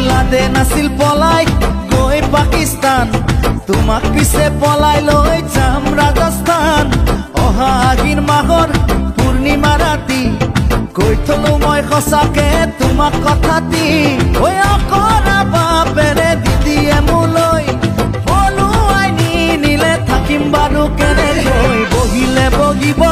লাদে নাছিল পলাই গৈ পাকিস্তান তোমাক পিছে পলাই লৈ যাম ৰাজস্থান অহা আগিন মাহৰ পূৰ্ণিমা ৰাতি কৈ থলো মই সঁচাকে তোমাক কথাতি ঐ অকৰা বাপেৰে দিদিয়ে মোলৈ হলো আইনি নিলে থাকিম বাৰু কেনেকৈ বহিলে বগিব